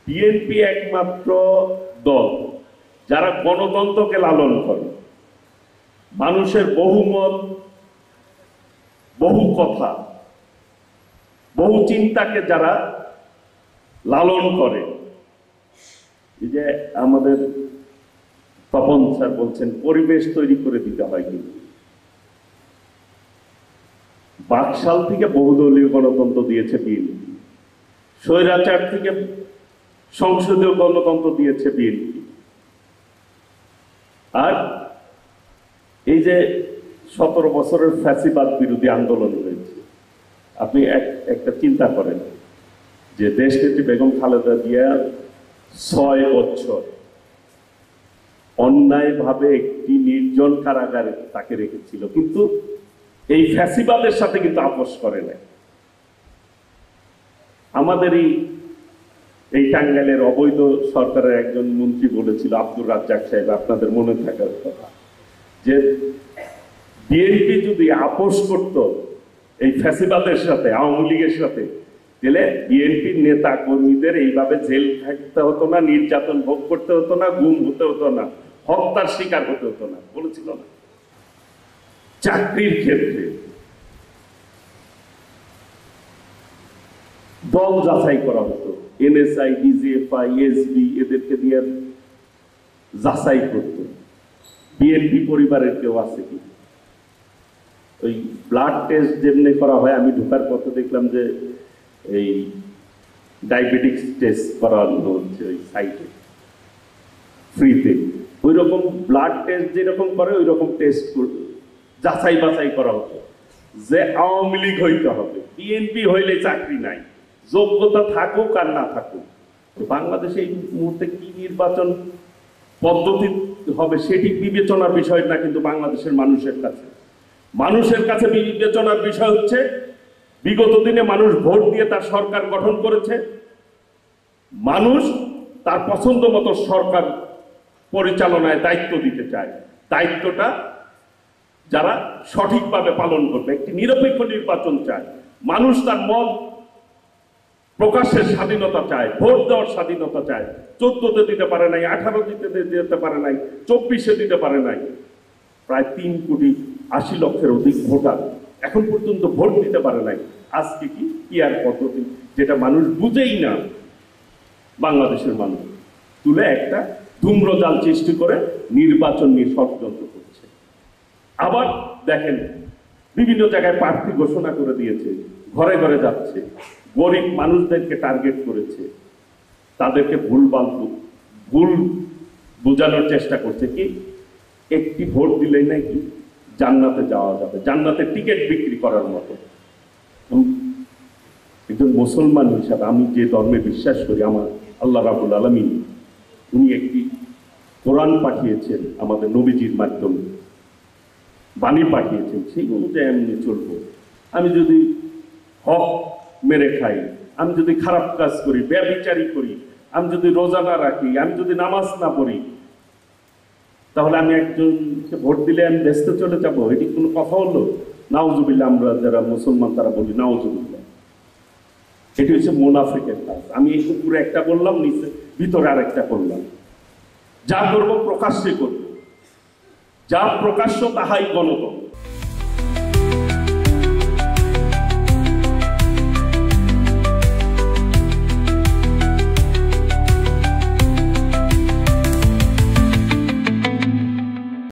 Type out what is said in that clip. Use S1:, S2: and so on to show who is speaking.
S1: BNP একমাত্র দল যারা গণতন্ত্রকে লালন করে, মানুষের বহুমত, বহু কথা, বহু চিন্তাকে যারা লালন করে। এই যে আমাদের তপন স্যার বলছেন পরিবেশ তৈরি করে দিতে হয়, কিন্তু বাকশাল থেকে বহুদলীয় গণতন্ত্র দিয়েছে বিএনপি, স্বৈরাচার থেকে সংসদীয় গণতন্ত্র দিয়েছে বিএনপি। আর এই যে 17 বছরের ফ্যাসিবাদ বিরোধী আন্দোলন হয়েছে, আপনি একটা চিন্তা করেন যে দেশনেত্রী বেগম খালেদা জিয়া 6 বছর অন্যায়ভাবে একটি নির্জন কারাগারে তাকে রেখেছিল, কিন্তু এই ফ্যাসিবাদের সাথে কিন্তু আপোষ করে নাই। আমাদেরই এই টাঙ্গাইলের অবৈধ সরকারের একজন মন্ত্রী বলেছিল, আব্দুর রাজ্জাক সাহেব, আপনাদের মনে থাকার কথা, যে বিএনপি যদি আপোষ করত এই ফ্যাসিবাদের সাথে, আওয়ামী লীগের সাথে, তাহলে বিএনপির নেতা কর্মীদের এইভাবে জেল থাকতে হতো না, নির্যাতন ভোগ করতে হতো না, গুম হতে হতো না, হত্যার শিকার হতে হতো না, বলেছিল না। চাকরির ক্ষেত্রে দল যাচাই করা হতো, এনএসআই, ডিজিএফআই, এসবি এদেরকে দিয়ে যাচাই করত বিএনপি পরিবারের কেউ আছে কি। ওই ব্লাড টেস্ট যেমনি করা হয়, আমি ঢোকার পথে দেখলাম যে এই ডায়াবেটিক্স টেস্ট করানো হচ্ছে ওই সাইটে ফ্রিতে, ওই রকম ব্লাড টেস্ট যেরকম করে ওই রকম টেস্ট যাচাই বাছাই করা হতো যে আওয়ামী লীগ হইতে হবে, বিএনপি হইলে চাকরি নাই, যোগ্যতা থাকুক আর না থাকুক। বাংলাদেশে এই মুহূর্তে কি নির্বাচন পদ্ধতি হবে সেটি বিবেচনার বিষয় না, কিন্তু বাংলাদেশের মানুষের কাছে বিবেচনার বিষয় হচ্ছে বিগত দিনে মানুষ ভোট দিয়ে তার সরকার গঠন করেছে, মানুষ তার পছন্দ মতো সরকার পরিচালনায় দায়িত্ব দিতে চায়, দায়িত্বটা যারা সঠিকভাবে পালন করবে, একটি নিরপেক্ষ নির্বাচন চায়, মানুষ তার মত প্রকাশের স্বাধীনতা চায়, ভোট দেওয়ার স্বাধীনতা চায়। 14তে দিতে পারে নাই, 18 দিতে পারে নাই, 24-এ দিতে পারে নাই, প্রায় 3,80,00,000-এর অধিক ভোটার এখন পর্যন্ত ভোট দিতে পারে নাই। আজকে কি আর পদ্ধতি যেটা মানুষ বুঝেই না, বাংলাদেশের মানুষ তুলে একটা ধূম্রজাল সৃষ্টি করে নির্বাচন নিয়ে ষড়যন্ত্র করছে। আবার দেখেন বিভিন্ন জায়গায় প্রার্থী ঘোষণা করে দিয়েছে, ঘরে ঘরে যাচ্ছে, গরিব মানুষদেরকে টার্গেট করেছে, তাদেরকে ভুল বোঝানোর চেষ্টা করছে কি একটি ভোট দিলেই নাকি জান্নাতে যাওয়া যাবে, জান্নাতের টিকিট বিক্রি করার মতো। একজন মুসলমান হিসাবে আমি যে ধর্মে বিশ্বাস করি, আমার আল্লাহ রাব্বুল আলামিন উনি একটি কোরআন পাঠিয়েছেন, আমাদের নবীজির মাধ্যমে বাণী পাঠিয়েছেন, সেই অনুযায়ী আমি চলবো। আমি যদি হক মেরে খাই, আমি যদি খারাপ কাজ করি, ব্যভিচারী করি, আমি যদি রোজা না রাখি, আমি যদি নামাজ না পড়ি, তাহলে আমি একজনকে ভোট দিলে আমি ব্যস্ত চলে যাবো? এটি কোনো কথা হলো? নাউজুবিল্লাহ, আমরা যারা মুসলমান তারা বলি নাউজুবিল্লাহ। এটি হচ্ছে মুনাফিকের কাজ। আমি এই উপরে একটা বললাম, নিচে ভিতরে আরেকটা করলাম। যা করবো প্রকাশ্যে করবো, যা প্রকাশ্য তাহাই গণতন্ত্র।